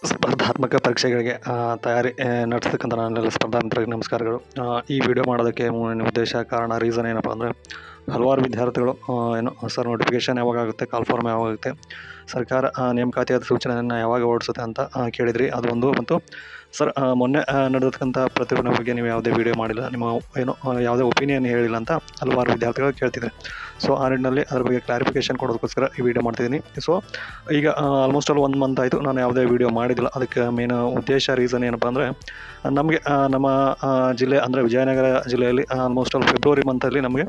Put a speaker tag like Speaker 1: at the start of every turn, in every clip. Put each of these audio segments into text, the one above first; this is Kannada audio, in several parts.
Speaker 1: ಸ್ಪರ್ಧಾತ್ಮಕ ಪರೀಕ್ಷೆಗಳಿಗೆ ತಯಾರಿ ನಡೆಸ್ತಕ್ಕಂಥ ನನ್ನೆಲ್ಲ ಸ್ಪರ್ಧಾತ್ಮಕರಿಗೆ ನಮಸ್ಕಾರಗಳು. ಈ ವಿಡಿಯೋ ಮಾಡೋದಕ್ಕೆ ಉದ್ದೇಶ ಕಾರಣ ರೀಸನ್ ಏನಪ್ಪ ಅಂದರೆ, ಹಲವಾರು ವಿದ್ಯಾರ್ಥಿಗಳು ಸರ್ ನೋಟಿಫಿಕೇಷನ್ ಯಾವಾಗುತ್ತೆ, ಕಾಲ್ ಫಾರ್ಮ್ ಯಾವಾಗುತ್ತೆ, ಸರ್ಕಾರ ನೇಮಕಾತಿಯಾದ ಸೂಚನೆಯನ್ನು ಯಾವಾಗ ಹೊರಡಿಸುತ್ತೆ ಅಂತ ಕೇಳಿದ್ರಿ. ಅದು ಒಂದು. ಮತ್ತು ಸರ್ ಮೊನ್ನೆ ನಡೆದಕ್ಕಂಥ ಪ್ರತಿಭಟನೆ ಬಗ್ಗೆ ನೀವು ಯಾವುದೇ ವಿಡಿಯೋ ಮಾಡಿಲ್ಲ, ನಿಮ್ಮ ಯಾವುದೇ ಒಪಿನಿಯನ್ ಹೇಳಿಲ್ಲ ಅಂತ ಹಲವಾರು ವಿದ್ಯಾರ್ಥಿಗಳು ಕೇಳ್ತಿದ್ದಾರೆ. ಸೊ ಆ ನಿಟ್ಟಿನಲ್ಲಿ ಅದ್ರ ಬಗ್ಗೆ ಕ್ಲಾರಿಫಿಕೇಷನ್ ಕೊಡೋದಕ್ಕೋಸ್ಕರ ಈ ವಿಡಿಯೋ ಮಾಡ್ತಿದ್ದೀನಿ. ಸೊ ಈಗ ಆಲ್ಮೋಸ್ಟ್ ಆಲ್ 1 ಮಂತ್ ಆಯಿತು ನಾನು ಯಾವುದೇ ವಿಡಿಯೋ ಮಾಡಿದ್ದಿಲ್ಲ. ಅದಕ್ಕೆ ಮೇನ್ ಉದ್ದೇಶ ರೀಸನ್ ಏನಪ್ಪ ಅಂದರೆ, ನಮಗೆ ನಮ್ಮ ಜಿಲ್ಲೆ ಅಂದರೆ ವಿಜಯನಗರ ಜಿಲ್ಲೆಯಲ್ಲಿ ಆಲ್ಮೋಸ್ಟ್ ಆಲ್ ಫೆಬ್ರವರಿ ಮಂತಲ್ಲಿ ನಮಗೆ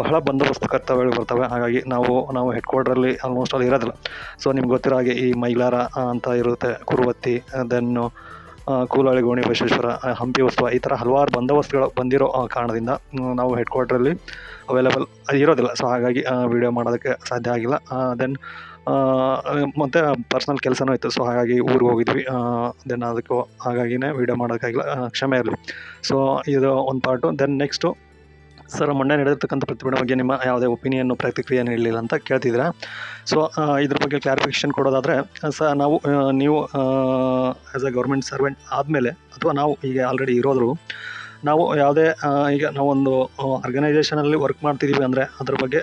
Speaker 1: ಬಹಳ ಬಂದೋಬಸ್ತ್ ಕರ್ತವ್ಯಗಳು ಬರ್ತವೆ. ಹಾಗಾಗಿ ನಾವು ಹೆಡ್ ಕ್ವಾರ್ಟ್ರಲ್ಲಿ ಆಲ್ಮೋಸ್ಟ್ ಆಲ್ ಇರೋದಿಲ್ಲ. ಸೊ ನಿಮ್ಗೆ ಗೊತ್ತಿರೋ ಹಾಗೆ ಈ ಮೈಲಾರ ಅಂತ ಇರುತ್ತೆ, ಕುರುವತ್ತಿ, ದೆನ್ ಕೂಲಹಳ್ಳಿ, ಗೋಣಿ ಬಸವೇಶ್ವರ, ಹಂಪಿ ಉತ್ಸವ, ಈ ಥರ ಹಲವಾರು ಬಂದೋಬಸ್ತ್ಗಳು ಬಂದಿರೋ ಕಾರಣದಿಂದ ನಾವು ಹೆಡ್ ಕ್ವಾರ್ಟ್ರಲ್ಲಿ ಅವೈಲೇಬಲ್ ಇರೋದಿಲ್ಲ. ಸೊ ಹಾಗಾಗಿ ವಿಡಿಯೋ ಮಾಡೋದಕ್ಕೆ ಸಾಧ್ಯ ಆಗಿಲ್ಲ. ದೆನ್ ಮತ್ತು ಪರ್ಸ್ನಲ್ ಕೆಲಸನೂ ಇತ್ತು. ಸೊ ಹಾಗಾಗಿ ಊರಿಗೆ ಹೋಗಿದ್ವಿ. ದೆನ್ ಅದಕ್ಕೂ ಹಾಗಾಗಿನೇ ವಿಡಿಯೋ ಮಾಡೋಕ್ಕಾಗಿಲ್ಲ, ಕ್ಷಮೆ ಇರಲಿ. ಸೊ ಇದು ಒಂದು ಪಾರ್ಟು. ದೆನ್ ನೆಕ್ಸ್ಟು, ಸರ್ ಮೊನ್ನೆ ನಡೆದಿರ್ತಕ್ಕಂಥ ಪ್ರತಿಭಟನೆ ಬಗ್ಗೆ ನಿಮ್ಮ ಯಾವುದೇ ಒಪಿನಿಯನ್ನು, ಪ್ರತಿಕ್ರಿಯೆ ನೀಡಲಿಲ್ಲ ಅಂತ ಕೇಳ್ತಿದ್ದೀರಾ. ಸೊ ಇದ್ರ ಬಗ್ಗೆ ಕ್ಲಾರಿಫಿಕೇಷನ್ ಕೊಡೋದಾದರೆ, ನೀವು ಆ್ಯಸ್ ಎ ಗೌರ್ಮೆಂಟ್ ಸರ್ವೆಂಟ್ ಆದಮೇಲೆ, ಅಥವಾ ನಾವು ಈಗ ಆಲ್ರೆಡಿ ಇರೋದ್ರು, ನಾವು ಯಾವುದೇ ಈಗ ನಾವೊಂದು ಆರ್ಗನೈಸೇಷನಲ್ಲಿ ವರ್ಕ್ ಮಾಡ್ತಿದ್ದೀವಿ ಅಂದರೆ ಅದ್ರ ಬಗ್ಗೆ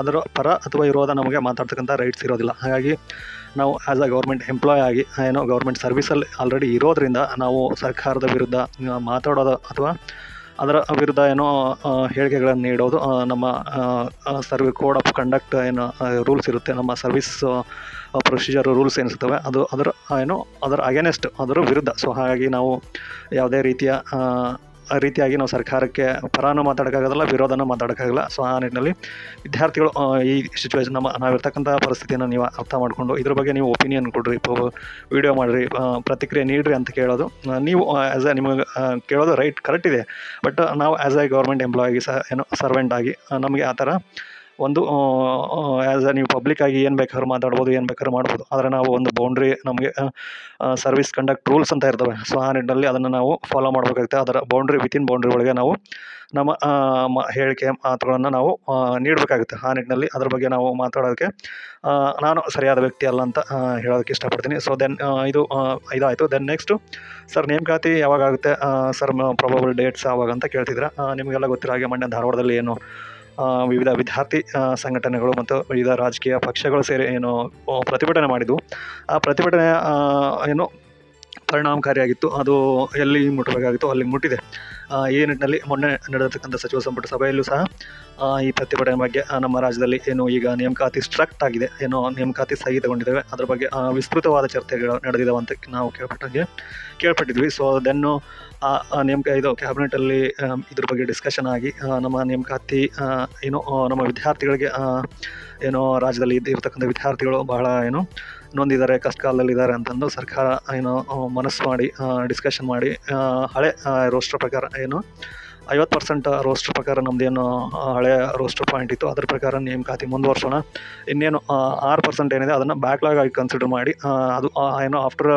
Speaker 1: ಅದರ ಪರ ಅಥವಾ ವಿರೋಧ ನಮಗೆ ಮಾತಾಡ್ತಕ್ಕಂಥ ರೈಟ್ಸ್ ಇರೋದಿಲ್ಲ. ಹಾಗಾಗಿ ನಾವು ಆ್ಯಸ್ ಅ ಗೌರ್ಮೆಂಟ್ ಎಂಪ್ಲಾಯ್ ಆಗಿ ಗೌರ್ಮೆಂಟ್ ಸರ್ವಿಸಲ್ಲಿ ಆಲ್ರೆಡಿ ಇರೋದರಿಂದ ನಾವು ಸರ್ಕಾರದ ವಿರುದ್ಧ ಮಾತಾಡೋದು ಅಥವಾ ಅದರ ವಿರುದ್ಧ ಹೇಳಿಕೆಗಳನ್ನು ನೀಡೋದು ನಮ್ಮ ಕೋಡ್ ಆಫ್ ಕಂಡಕ್ಟ್ ರೂಲ್ಸ್ ಇರುತ್ತೆ, ನಮ್ಮ ಸರ್ವಿಸ್ ಪ್ರೊಸೀಜರ್ ರೂಲ್ಸ್ ಏನಿರ್ತವೆ, ಅದು ಅದರ ಅಗೇನೆಸ್ಟ್, ಅದರ ವಿರುದ್ಧ. ಸೊ ಹಾಗಾಗಿ ನಾವು ಯಾವುದೇ ರೀತಿಯಾಗಿ ನಾವು ಸರ್ಕಾರಕ್ಕೆ ಪರಾನು ಮಾತಾಡೋಕ್ಕಾಗೋದಿಲ್ಲ, ವಿರೋಧನ ಮಾತಾಡೋಕ್ಕಾಗಲ್ಲ. ಸೊ ಆ ನಿಟ್ಟಿನಲ್ಲಿ ವಿದ್ಯಾರ್ಥಿಗಳು ಈ ಸಿಚುವೇಶನ್ ನಾವಿರ್ತಕ್ಕಂಥ ಪರಿಸ್ಥಿತಿಯನ್ನು ನೀವು ಅರ್ಥ ಮಾಡಿಕೊಂಡು ಇದ್ರ ಬಗ್ಗೆ ನೀವು ಒಪಿನಿಯನ್ ಕೊಡ್ರಿ, ವಿಡಿಯೋ ಮಾಡಿರಿ, ಪ್ರತಿಕ್ರಿಯೆ ನೀಡ್ರಿ ಅಂತ ಕೇಳೋದು. ನೀವು ನಿಮಗೆ ಕೇಳೋದು ರೈಟ್, ಕರೆಕ್ಟ್ ಇದೆ. ಬಟ್ ನಾವು as A government employee servant ಆಗಿ ನಮಗೆ ಆ ಥರ ಒಂದು ನೀವು ಪಬ್ಲಿಕ್ಕಾಗಿ ಏನು ಬೇಕಾದ್ರೂ ಮಾತಾಡ್ಬೋದು, ಏನು ಬೇಕಾದ್ರೂ ಮಾಡ್ಬೋದು. ಆದರೆ ನಾವು ಒಂದು ಬೌಂಡ್ರಿ, ನಮಗೆ ಸರ್ವಿಸ್ ಕಂಡಕ್ಟ್ ರೂಲ್ಸ್ ಅಂತ ಇರ್ತವೆ. ಸೊ ಆ ನಿಟ್ಟಿನಲ್ಲಿ ಅದನ್ನು ನಾವು ಫಾಲೋ ಮಾಡಬೇಕಾಗುತ್ತೆ. ಅದರ ವಿತಿನ್ ಬೌಂಡ್ರಿ ಒಳಗೆ ನಾವು ನಮ್ಮ ಹೇಳಿಕೆ ಮಾತುಗಳನ್ನು ನಾವು ನೀಡಬೇಕಾಗುತ್ತೆ. ಆ ನಿಟ್ಟಿನಲ್ಲಿ ಅದ್ರ ಬಗ್ಗೆ ನಾವು ಮಾತಾಡೋದಕ್ಕೆ ನಾನು ಸರಿಯಾದ ವ್ಯಕ್ತಿ ಅಲ್ಲ ಅಂತ ಹೇಳೋದಕ್ಕೆ ಇಷ್ಟಪಡ್ತೀನಿ. ಸೊ ದೆನ್ ಇದಾಯಿತು. ದೆನ್ ನೆಕ್ಸ್ಟು, ಸರ್ ನೇಮಕಾತಿ ಯಾವಾಗ ಆಗುತ್ತೆ ಸರ್, ಪ್ರಾಬಬಲ್ ಡೇಟ್ಸ್ ಯಾವಾಗ ಅಂತ ಕೇಳ್ತಿದ್ರೆ, ನಿಮಗೆಲ್ಲ ಗೊತ್ತಿರೋ ಹಾಗೆ ಮೊನ್ನೆ ಧಾರವಾಡದಲ್ಲಿ ವಿವಿಧ ವಿದ್ಯಾರ್ಥಿ ಸಂಘಟನೆಗಳು ಮತ್ತು ವಿವಿಧ ರಾಜಕೀಯ ಪಕ್ಷಗಳು ಸೇರಿ ಪ್ರತಿಭಟನೆ ಮಾಡಿದ್ವು. ಆ ಪ್ರತಿಭಟನೆ ಪರಿಣಾಮಕಾರಿಯಾಗಿತ್ತು. ಅದು ಎಲ್ಲಿ ಮುಟ್ಟಬೇಕಾಗಿತ್ತು ಅಲ್ಲಿಗೆ ಮುಟ್ಟಿದೆ. ಈ ನಿಟ್ಟಿನಲ್ಲಿ ಮೊನ್ನೆ ನಡೆದಿರ್ತಕ್ಕಂಥ ಸಚಿವ ಸಂಪುಟ ಸಭೆಯಲ್ಲೂ ಸಹ ಈ ಪ್ರತಿಭಟನೆ ಬಗ್ಗೆ ನಮ್ಮ ರಾಜ್ಯದಲ್ಲಿ ಈಗ ನೇಮಕಾತಿ ಸ್ಟ್ರಕ್ಟ್ ಆಗಿದೆ, ನೇಮಕಾತಿ ಸ್ಥಗಿತಗೊಂಡಿದ್ದಾವೆ, ಅದ್ರ ಬಗ್ಗೆ ವಿಸ್ತೃತವಾದ ಚರ್ಚೆಗಳು ನಡೆದಿದ್ದಾವೆ ಅಂತ ನಾವು ಕೇಳ್ಪಟ್ಟಿದ್ವಿ. ಸೊ ದೆನ್ನು ಕ್ಯಾಬಿನೆಟಲ್ಲಿ ಇದ್ರ ಬಗ್ಗೆ ಡಿಸ್ಕಷನ್ ಆಗಿ ನಮ್ಮ ನೇಮಕಾತಿ ನಮ್ಮ ವಿದ್ಯಾರ್ಥಿಗಳಿಗೆ ರಾಜ್ಯದಲ್ಲಿ ಇರ್ತಕ್ಕಂಥ ವಿದ್ಯಾರ್ಥಿಗಳು ಬಹಳ ನೊಂದಿದ್ದಾರೆ, ಕಷ್ಟ ಕಾಲದಲ್ಲಿದ್ದಾರೆ ಅಂತಂದು ಸರ್ಕಾರ ಮನಸ್ಸು ಮಾಡಿ ಡಿಸ್ಕಷನ್ ಮಾಡಿ ಹಳೆ ರೋಸ್ಟರ್ ಪ್ರಕಾರ 50% ರೋಸ್ಟರ್ ಪ್ರಕಾರ ನಮ್ಮದೇನು ಹಳೆಯ ರೋಸ್ಟರ್ ಪಾಯಿಂಟ್ ಇತ್ತು, ಅದ್ರ ಪ್ರಕಾರ ನೇಮಕಾತಿ ಮುಂದುವರ್ಸೋಣ. ಇನ್ನೇನು 6% ಏನಿದೆ ಅದನ್ನು ಬ್ಯಾಕ್ಲಾಗ್ ಆಗಿ ಕನ್ಸಿಡರ್ ಮಾಡಿ ಅದು after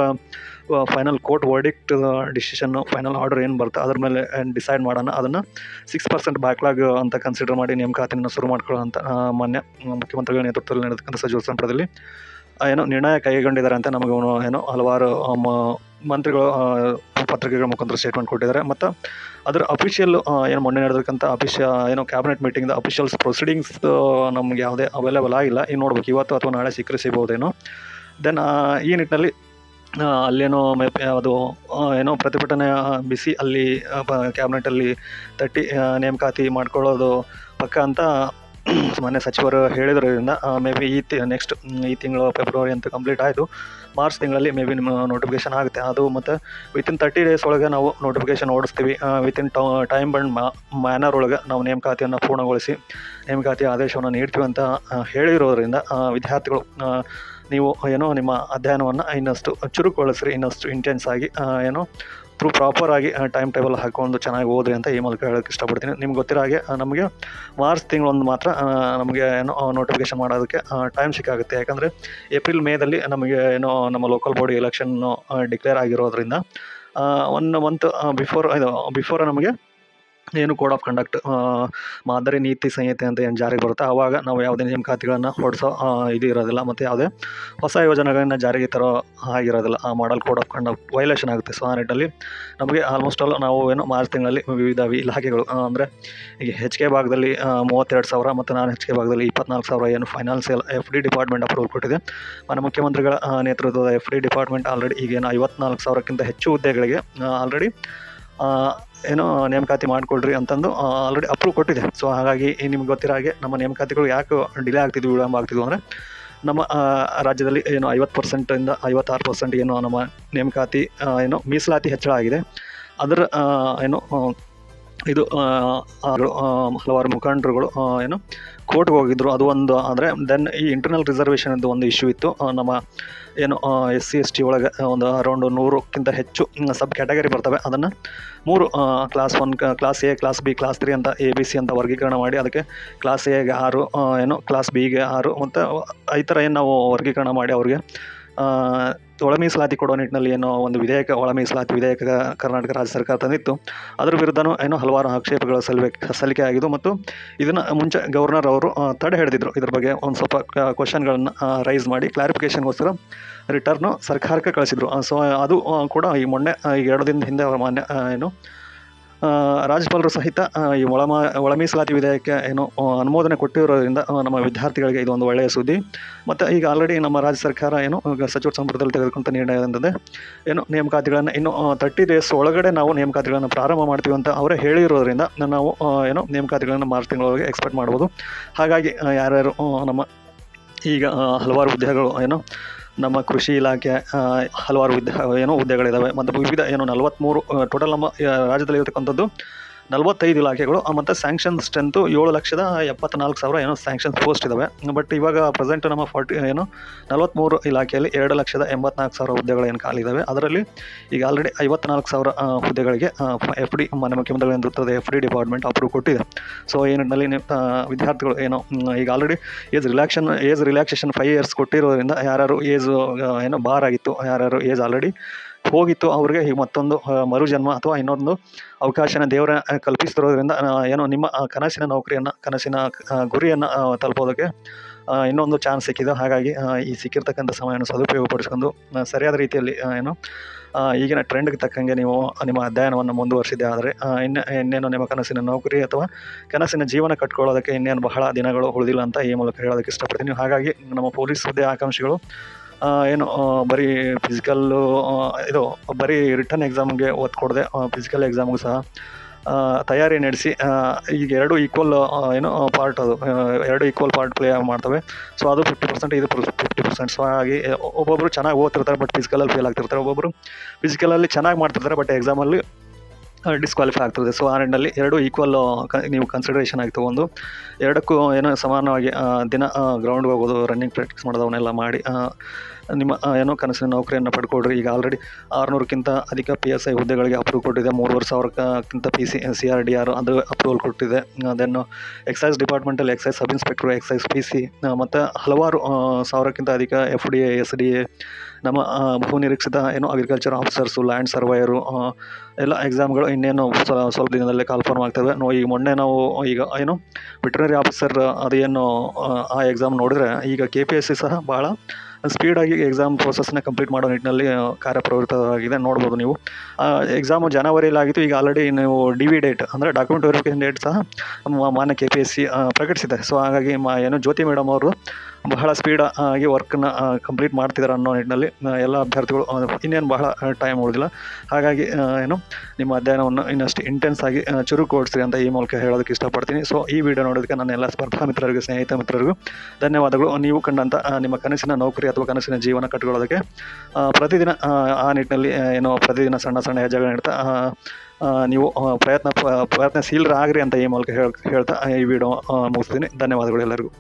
Speaker 1: final court verdict decision, final order ಏನು ಬರುತ್ತೆ ಅದ್ರ ಮೇಲೆ ಡಿಸೈಡ್ ಮಾಡೋಣ. ಅದನ್ನು 6% ಬ್ಯಾಕ್ಲಾಗ್ ಅಂತ ಕನ್ಸಿಡರ್ ಮಾಡಿ ನೇಮಕಾತಿಯನ್ನು ಶುರು ಮಾಡ್ಕೊಳ್ಳೋ ಅಂತ ಮಾನ್ಯ ಮುಖ್ಯಮಂತ್ರಿಗಳ ನೇತೃತ್ವದಲ್ಲಿ ನಡೆದಕ್ಕಂಥ ಸಚಿವ ಸಂಪುಟದಲ್ಲಿ ನಿರ್ಣಯ ಕೈಗೊಂಡಿದ್ದಾರೆ ಅಂತ ನಮಗೆ ಹಲವಾರು ಮಂತ್ರಿಗಳು ಪತ್ರಿಕೆಗಳ ಮುಖಾಂತರ ಸ್ಟೇಟ್ಮೆಂಟ್ ಕೊಟ್ಟಿದ್ದಾರೆ. ಮತ್ತು ಅದರ ಅಫಿಷಿಯಲ್ ಮೊನ್ನೆ ನಡೆದಕ್ಕಂಥ ಕ್ಯಾಬಿನೆಟ್ ಮೀಟಿಂಗ್ದ ಅಫಿಷಿಯಲ್ಸ್ ಪ್ರೊಸೀಡಿಂಗ್ಸ್ ನಮಗೆ ಯಾವುದೇ ಅವೈಲೇಬಲ್ ಆಗಿಲ್ಲ. ಈಗ ನೋಡ್ಬೇಕು, ಇವತ್ತು ಅಥವಾ ನಾಳೆ ಸಿಗ್ಬೋದೇನೋ. ದೆನ್ ಈ ನಿಟ್ಟಿನಲ್ಲಿ ಅದು ಪ್ರತಿಭಟನೆ ಬಿಸಿ ಅಲ್ಲಿ ಕ್ಯಾಬಿನೆಟಲ್ಲಿ ತಟ್ಟಿ ನೇಮಕಾತಿ ಮಾಡ್ಕೊಳ್ಳೋದು ಪಕ್ಕ ಅಂತ ಮಾನ್ಯ ಸಚಿವರು ಹೇಳಿದ್ರಿಂದ ಮೇ ಬಿ ನೆಕ್ಸ್ಟ್ ಈ ತಿಂಗಳು ಫೆಬ್ರವರಿ ಅಂತ ಕಂಪ್ಲೀಟ್ ಆಯಿತು, ಮಾರ್ಚ್ ತಿಂಗಳಲ್ಲಿ ಮೇ ಬಿ ನಿಮ್ಮ ನೋಟಿಫಿಕೇಷನ್ ಆಗುತ್ತೆ. ಅದು ಮತ್ತು ವಿತಿನ್ 30 ಡೇಸ್ ಒಳಗೆ ನಾವು ನೋಟಿಫಿಕೇಷನ್ ಓಡಿಸ್ತೀವಿ. ವಿತಿನ್ ಟೈಮ್ ಬಂಡ್ ಮ್ಯಾನರ್ ಒಳಗೆ ನಾವು ನೇಮಕಾತಿಯನ್ನು ಪೂರ್ಣಗೊಳಿಸಿ ನೇಮಕಾತಿ ಆದೇಶವನ್ನು ನೀಡ್ತೀವಿ ಅಂತ ಹೇಳಿರೋದ್ರಿಂದ ವಿದ್ಯಾರ್ಥಿಗಳು ನೀವು ನಿಮ್ಮ ಅಧ್ಯಯನವನ್ನು ಇನ್ನಷ್ಟು ಚುರುಕುಗೊಳಿಸ್ರಿ, ಇನ್ನಷ್ಟು ಇಂಟೆನ್ಸ್ ಆಗಿ ಪ್ರಾಪರಾಗಿ ಟೈಮ್ ಟೇಬಲ್ ಹಾಕೊಂಡು ಚೆನ್ನಾಗಿ ಓದ್ರಿ ಅಂತ ಈ ಮೂಲಕ ಹೇಳೋಕ್ಕೆ ಇಷ್ಟಪಡ್ತೀನಿ. ನಿಮ್ಗೆ ಗೊತ್ತಿರೋ ಹಾಗೆ ನಮಗೆ ಮಾರ್ಚ್ ತಿಂಗಳೊಂದು ಮಾತ್ರ ನಮಗೆ ನೋಟಿಫಿಕೇಷನ್ ಮಾಡೋದಕ್ಕೆ ಟೈಮ್ ಸಿಕ್ಕಾಗುತ್ತೆ. ಯಾಕಂದರೆ ಏಪ್ರಿಲ್ ಮೇದಲ್ಲಿ ನಮಗೆ ನಮ್ಮ ಲೋಕಲ್ ಬಾಡಿ ಎಲೆಕ್ಷನ್ನು ಡಿಕ್ಲೇರ್ ಆಗಿರೋದ್ರಿಂದ 1 ಮಂತ್ ಬಿಫೋರ್ ನಮಗೆ ಏನು ಕೋಡ್ ಆಫ್ ಕಂಡಕ್ಟ್ ಮಾದರಿ ನೀತಿ ಸಂಹಿತೆ ಅಂತ ಏನು ಜಾರಿಗೆ ಬರುತ್ತೆ, ಆವಾಗ ನಾವು ಯಾವುದೇ ನೇಮಕಾತಿಗಳನ್ನು ಹೊರಡಿಸೋ ಇದು ಇರೋದಿಲ್ಲ, ಮತ್ತು ಯಾವುದೇ ಹೊಸ ಯೋಜನೆಗಳನ್ನು ಜಾರಿಗೆ ತರೋ ಆಗಿರೋದಿಲ್ಲ. ಆ model code of conduct violation ಆಗುತ್ತೆ. ಸೊ ಆ ನಿಟ್ಟಿನಲ್ಲಿ ನಮಗೆ ಆಲ್ಮೋಸ್ಟ್ ಆಲ್ ನಾವು ಮಾರ್ಚ್ ತಿಂಗಳಲ್ಲಿ ವಿವಿಧ ಇಲಾಖೆಗಳು ಅಂದರೆ ಈಗ HK ಭಾಗದಲ್ಲಿ 32,000 ಮತ್ತು ನಾನ್ HK ಭಾಗದಲ್ಲಿ 24,000 ಏನು ಫೈನಾನ್ಸಿಯಲ್ FD ಡಿಪಾರ್ಟ್ಮೆಂಟ್ ಅಪ್ರೂವಲ್ ಕೊಟ್ಟಿದೆ. ಮಾನ್ಯ ಮುಖ್ಯಮಂತ್ರಿಗಳ ನೇತೃತ್ವದ FD ಡಿಪಾರ್ಟ್ಮೆಂಟ್ ಆಲ್ರೆಡಿ ಈಗೇನು 54,000ಕ್ಕಿಂತ ಹೆಚ್ಚು ಹುದ್ದೆಗಳಿಗೆ ಆಲ್ರೆಡಿ ಏನೋ ನೇಮಕಾತಿ ಮಾಡಿಕೊಡ್ರಿ ಅಂತಂದು ಆಲ್ರೆಡಿ ಅಪ್ರೂವ್ ಕೊಟ್ಟಿದೆ. ಸೊ ಹಾಗಾಗಿ ನಿಮ್ಗೆ ಗೊತ್ತಿರೋ ಹಾಗೆ ನಮ್ಮ ನೇಮಕಾತಿಗಳು ಯಾಕೆ ಡಿಲೇ ಆಗ್ತಿದ್ವು, ವಿಳಂಬ ಆಗ್ತಿದ್ವು ಅಂದರೆ ನಮ್ಮ ರಾಜ್ಯದಲ್ಲಿ ಏನು 50% 56% ಏನು ನಮ್ಮ ನೇಮಕಾತಿ ಏನು ಮೀಸಲಾತಿ ಹೆಚ್ಚಳ ಆಗಿದೆ. ಅದರ ಏನು ಇದು ಹಲವಾರು ಮುಖಂಡರುಗಳು ಏನು ಕೋರ್ಟ್ಗೆ ಹೋಗಿದ್ರು. ಅದು ಒಂದು ಅಂದರೆ ದೆನ್ ಈ ಇಂಟರ್ನಲ್ ರಿಸರ್ವೇಷನ್ದು ಒಂದು ಇಶ್ಯೂ ಇತ್ತು. ನಮ್ಮ ಏನು SC ST ಒಳಗೆ ಒಂದು ಅರೌಂಡ್ 100ಕ್ಕಿಂತ ಹೆಚ್ಚು ಸಬ್ ಕ್ಯಾಟಗರಿ ಬರ್ತವೆ. ಅದನ್ನು 3 class 1, class A, class B, class 3 ಅಂತ ABC ಅಂತ ವರ್ಗೀಕರಣ ಮಾಡಿ ಅದಕ್ಕೆ ಕ್ಲಾಸ್ Aಗೆ 6 ಏನು ಕ್ಲಾಸ್ Bಗೆ 6 ಮತ್ತು ಈ ಥರ ಏನು ನಾವು ವರ್ಗೀಕರಣ ಮಾಡಿ ಅವ್ರಿಗೆ ಒಳ ಮೀಸಲಾತಿ ಕೊಡೋ ನಿಟ್ಟಿನಲ್ಲಿ ಏನೋ ಒಂದು ವಿಧೇಯಕ, ಒಳ ಮೀಸಲಾತಿ ವಿಧೇಯಕ ಕರ್ನಾಟಕ ರಾಜ್ಯ ಸರ್ಕಾರ ತಂದಿತ್ತು. ಅದ್ರ ವಿರುದ್ಧನೂ ಏನೋ ಹಲವಾರು ಆಕ್ಷೇಪಗಳು ಸಲ್ಲಿಕೆ ಆಗಿದ್ದು, ಮತ್ತು ಇದನ್ನು ಮುಂಚೆ ಗವರ್ನರ್ ಅವರು ತಡೆ ಹಿಡಿದಿದ್ರು. ಇದ್ರ ಬಗ್ಗೆ ಒಂದು ಸ್ವಲ್ಪ ಕ್ವಶನ್ಗಳನ್ನು ರೈಸ್ ಮಾಡಿ ಕ್ಲಾರಿಫಿಕೇಷನ್ಗೋಸ್ಕರ ರಿಟರ್ನು ಸರ್ಕಾರಕ್ಕೆ ಕಳಿಸಿದ್ರು. ಸೊ ಅದು ಕೂಡ ಈ ಮೊನ್ನೆ ಈಗ 2 ದಿನದ ಹಿಂದೆ ಅವರ ಮಾನ್ಯ ಏನು ರಾಜ್ಯಪಾಲರು ಸಹಿತ ಈ ಒಳ ಮೀಸಲಾತಿ ವಿಧೇಯಕ ಏನು ಅನುಮೋದನೆ ಕೊಟ್ಟಿರೋದ್ರಿಂದ ನಮ್ಮ ವಿದ್ಯಾರ್ಥಿಗಳಿಗೆ ಇದು ಒಂದು ಒಳ್ಳೆಯ ಸುದ್ದಿ. ಮತ್ತು ಈಗ ಆಲ್ರೆಡಿ ನಮ್ಮ ರಾಜ್ಯ ಸರ್ಕಾರ ಏನು ಸಚಿವ ಸಂಪುಟದಲ್ಲಿ ತೆಗೆದುಕೊಂಡ ನಿರ್ಣಯ ಅಂತಂದರೆ ಏನು ನೇಮಕಾತಿಗಳನ್ನು ಇನ್ನು 30 ಡೇಸ್ ಒಳಗಡೆ ನಾವು ನೇಮಕಾತಿಗಳನ್ನು ಪ್ರಾರಂಭ ಮಾಡ್ತೀವಿ ಅಂತ ಅವರೇ ಹೇಳಿರೋದ್ರಿಂದ ನಾವು ಏನು ನೇಮಕಾತಿಗಳನ್ನು ಮಾರ್ಚ್ ತಿಂಗಳೊಳಗೆ ಎಕ್ಸ್ಪೆಕ್ಟ್ ಮಾಡ್ಬೋದು. ಹಾಗಾಗಿ ಯಾರ್ಯಾರು ನಮ್ಮ ಈಗ ಹಲವಾರು ಹುದ್ದೆಗಳು ಏನು ನಮ್ಮ ಕೃಷಿ ಇಲಾಖೆ ಹಲವಾರು ಹುದ್ದೆಗಳಿದ್ದಾವೆ, ಮತ್ತು ವಿವಿಧ 43 ಟೋಟಲ್ ನಮ್ಮ ರಾಜ್ಯದಲ್ಲಿ ಇರತಕ್ಕಂಥದ್ದು 45 ಇಲಾಖೆಗಳು, ಮತ್ತು ಸ್ಯಾಂಕ್ಷನ್ ಸ್ಟ್ರೆಂತು 7,74,000 ಸ್ಯಾಂಕ್ಷನ್ ಪೋಸ್ಟ್ ಇದ್ದಾವೆ. ಬಟ್ ಇವಾಗ ಪ್ರೆಸೆಂಟ್ ನಮ್ಮ 43 ಇಲಾಖೆಯಲ್ಲಿ 2,84,000 ಹುದ್ದೆಗಳು ಏನು ಖಾಲಿ ಇದ್ದಾವೆ. ಅದರಲ್ಲಿ ಈಗ ಆಲ್ರೆಡಿ 54,000 ಹುದ್ದೆಗಳಿಗೆ FD ಮಾನ್ಯ ಮುಖ್ಯಮಂತ್ರಿಗಳ ನೇತೃತ್ವದ FD ಡಿಪಾರ್ಟ್ಮೆಂಟ್ ಅಪ್ರೂವ್ ಕೊಟ್ಟಿದೆ. ಸೊ ಈ ನಿಟ್ಟಿನಲ್ಲಿ ವಿದ್ಯಾರ್ಥಿಗಳು ಏನೋ ಈಗ ಆಲ್ರೆಡಿ ಏಜ್ ರಿಲ್ಯಾಕ್ಸೇಷನ್ 5 years ಕೊಟ್ಟಿರೋದ್ರಿಂದ ಯಾರು ಏಜ್ ಏನೋ ಬಾರ್ ಆಗಿತ್ತು, ಯಾರು ಏಜ್ ಆಲ್ರೆಡಿ ಹೋಗಿತ್ತು, ಅವ್ರಿಗೆ ಈಗ ಮತ್ತೊಂದು ಮರುಜನ್ಮ ಅಥವಾ ಇನ್ನೊಂದು ಅವಕಾಶನ ದೇವರ ಕಲ್ಪಿಸ್ತಿರೋದ್ರಿಂದ ಏನೋ ನಿಮ್ಮ ಕನಸಿನ ನೌಕರಿಯನ್ನು, ಕನಸಿನ ಗುರಿಯನ್ನು ತಲುಪೋದಕ್ಕೆ ಇನ್ನೊಂದು ಚಾನ್ಸ್ ಸಿಕ್ಕಿದೆ. ಹಾಗಾಗಿ ಈ ಸಿಕ್ಕಿರ್ತಕ್ಕಂಥ ಸಮಯವನ್ನು ಸದುಪಯೋಗಪಡಿಸ್ಕೊಂಡು ಸರಿಯಾದ ರೀತಿಯಲ್ಲಿ ಏನು ಈಗಿನ ಟ್ರೆಂಡ್ಗೆ ತಕ್ಕಂಗೆ ನೀವು ನಿಮ್ಮ ಅಧ್ಯಯನವನ್ನು ಮುಂದುವರಿಸಿದೆ ಆದರೆ ಇನ್ನೇನು ನಿಮ್ಮ ಕನಸಿನ ನೌಕರಿ ಅಥವಾ ಕನಸಿನ ಜೀವನ ಕಟ್ಕೊಳ್ಳೋದಕ್ಕೆ ಇನ್ನೇನು ಬಹಳ ದಿನಗಳು ಉಳಿದಿಲ್ಲ ಅಂತ ಈ ಮೂಲಕ ಹೇಳೋದಕ್ಕೆ ಇಷ್ಟಪಡ್ತೀನಿ. ಹಾಗಾಗಿ ನಮ್ಮ ಪೊಲೀಸ್ ಹುದ್ದೆ ಆಕಾಂಕ್ಷಿಗಳು ಏನು ಬರೀ ಫಿಸಿಕಲ್ಲು ಇದು ಬರೀ ರಿಟರ್ನ್ ಎಕ್ಸಾಮ್ಗೆ ಒತ್ತು ಕೊಡದೆ ಫಿಸಿಕಲ್ ಎಕ್ಸಾಮ್ಗೂ ಸಹ ತಯಾರಿ ನಡೆಸಿ ಈಗ 2 ಈಕ್ವಲ್ ಏನು ಪಾರ್ಟ್, ಅದು 2 ಈಕ್ವಲ್ ಪಾರ್ಟ್ ಪ್ಲೇ ಮಾಡ್ತವೆ. ಸೊ ಅದು 50%, ಇದು 50%. ಸೊ ಹಾಗಾಗಿ ಒಬ್ಬೊಬ್ಬರು ಚೆನ್ನಾಗಿ ಓದ್ತಿರ್ತಾರೆ ಬಟ್ ಫಿಸಿಕಲಲ್ಲಿ ಫೇಲ್ ಆಗ್ತಿರ್ತಾರೆ, ಒಬ್ಬೊಬ್ಬರು ಫಿಸಿಕಲಲ್ಲಿ ಚೆನ್ನಾಗಿ ಮಾಡ್ತಿರ್ತಾರೆ ಬಟ್ ಎಕ್ಸಾಮಲ್ಲಿ ಡಿಸ್ಕ್ವಾಲಿಫೈ ಆಗ್ತದೆ. ಸೊ ಆ ನಿಟ್ಟಿನಲ್ಲಿ 2 ಈಕ್ವಲ್ ನೀವು ಕನ್ಸಿಡರೇಷನ್ ಆಗಿ ತೊಗೊಂಡು 2ಕ್ಕೂ ಏನೋ ಸಮಾನವಾಗಿ ದಿನ ಗ್ರೌಂಡ್ಗೆ ಹೋಗೋದು, ರನ್ನಿಂಗ್ ಪ್ರಾಕ್ಟೀಸ್ ಮಾಡೋದು ಅವನ್ನೆಲ್ಲ ಮಾಡಿ ನಿಮ್ಮ ಏನೋ ಕನಸಿನ ನೌಕರಿಯನ್ನು ಪಡ್ಕೊಳ್ರಿ. ಈಗ ಆಲ್ರೆಡಿ 600ಕ್ಕಿಂತ ಅಧಿಕ PSI ಹುದ್ದೆಗಳಿಗೆ ಅಪ್ರೂವ್ ಕೊಟ್ಟಿದೆ. 3,500ಕ್ಕಿಂತ CRDR ಅದು ಅಪ್ರೂವಲ್ ಕೊಟ್ಟಿದೆ. ದೆನ್ ಎಕ್ಸೈಸ್ ಡಿಪಾರ್ಟ್ಮೆಂಟಲ್ಲಿ excise sub inspector, excise PC ಮತ್ತು ಹಲವಾರು 1,000ಕ್ಕಿಂತ ಅಧಿಕ FDA, SDA, ನಮ್ಮ ಬಹು ನಿರೀಕ್ಷಿತ ಏನು ಅಗ್ರಿಕಲ್ಚರ್ ಆಫೀಸರ್ಸು, ಲ್ಯಾಂಡ್ ಸರ್ವೇಯರು ಎಲ್ಲ ಎಕ್ಸಾಮ್ಗಳು ಇನ್ನೇನು ಸ್ವಲ್ಪ ದಿನದಲ್ಲೇ ಕಾಲ್ಫರ್ಮ್ ಆಗ್ತವೆ. ಈಗ ಮೊನ್ನೆ ನಾವು ಈಗ ಏನು ವೆಟರ್ನರಿ ಆಫೀಸರ್ ಅದೇನು ಆ ಎಕ್ಸಾಮ್ ನೋಡಿದ್ರೆ ಈಗ KPSC ಸಹ ಭಾಳ ಸ್ಪೀಡಾಗಿ ಎಕ್ಸಾಮ್ ಪ್ರೋಸೆಸ್ನ ಕಂಪ್ಲೀಟ್ ಮಾಡೋ ನಿಟ್ಟಿನಲ್ಲಿ ಕಾರ್ಯಪ್ರವೃತ್ತವಾಗಿದೆ. ನೋಡ್ಬೋದು ನೀವು ಎಕ್ಸಾಮು ಜನವರಿಯಲ್ಲಿ ಆಗಿತ್ತು. ಈಗ ಆಲ್ರೆಡಿ ನೀವು DV ಡೇಟ್ ಅಂದರೆ ಡಾಕ್ಯುಮೆಂಟ್ ವೆರಿಫಿಕೇಷನ್ ಡೇಟ್ ಸಹ ಮಾನ್ಯ KPSC ಪ್ರಕಟಿಸಿದೆ. ಸೊ ಹಾಗಾಗಿ ಏನು ಜ್ಯೋತಿ ಮೇಡಮ್ ಅವರು ಬಹಳ ಸ್ಪೀಡ್ ಆಗಿ ವರ್ಕನ್ನ ಕಂಪ್ಲೀಟ್ ಮಾಡ್ತಿದ್ದಾರೆ ಅನ್ನೋ ನಿಟ್ಟಿನಲ್ಲಿ ಎಲ್ಲ ಅಭ್ಯರ್ಥಿಗಳು ಇನ್ನೇನು ಬಹಳ ಟೈಮ್ ಉಳಿದಿಲ್ಲ. ಹಾಗಾಗಿ ಏನು ನಿಮ್ಮ ಅಧ್ಯಯನವನ್ನು ಇನ್ನಷ್ಟು ಇಂಟೆನ್ಸ್ ಆಗಿ ಚುರುಕುಗೊಳಿಸ್ರಿ ಅಂತ ಈ ಮೂಲಕ ಹೇಳೋದಕ್ಕೆ ಇಷ್ಟಪಡ್ತೀನಿ. ಸೊ ಈ ವಿಡಿಯೋ ನೋಡೋದಕ್ಕೆ ನನ್ನ ಎಲ್ಲ ಸ್ಪರ್ಧಾ ಮಿತ್ರರಿಗೂ, ಸ್ನೇಹಿತ ಮಿತ್ರರಿಗೂ ಧನ್ಯವಾದಗಳು. ನೀವು ಕಂಡಂಥ ನಿಮ್ಮ ಕನಸಿನ ನೌಕರಿ ಅಥವಾ ಕನಸಿನ ಜೀವನ ಕಟ್ಟಿಕೊಳ್ಳೋದಕ್ಕೆ ಪ್ರತಿದಿನ ಆ ನಿಟ್ಟಿನಲ್ಲಿ ಏನೋ ಪ್ರತಿದಿನ ಸಣ್ಣ ಸಣ್ಣ ಹೆಜ್ಜೆಗಳನ್ನಿಡ್ತಾ ನೀವು ಪ್ರಯತ್ನಶೀಲರಾಗ್ರಿ ಅಂತ ಈ ಮೂಲಕ ಹೇಳ್ತಾ ಈ ವಿಡಿಯೋ ಮುಗಿಸ್ತೀನಿ. ಧನ್ಯವಾದಗಳು ಎಲ್ಲರಿಗೂ.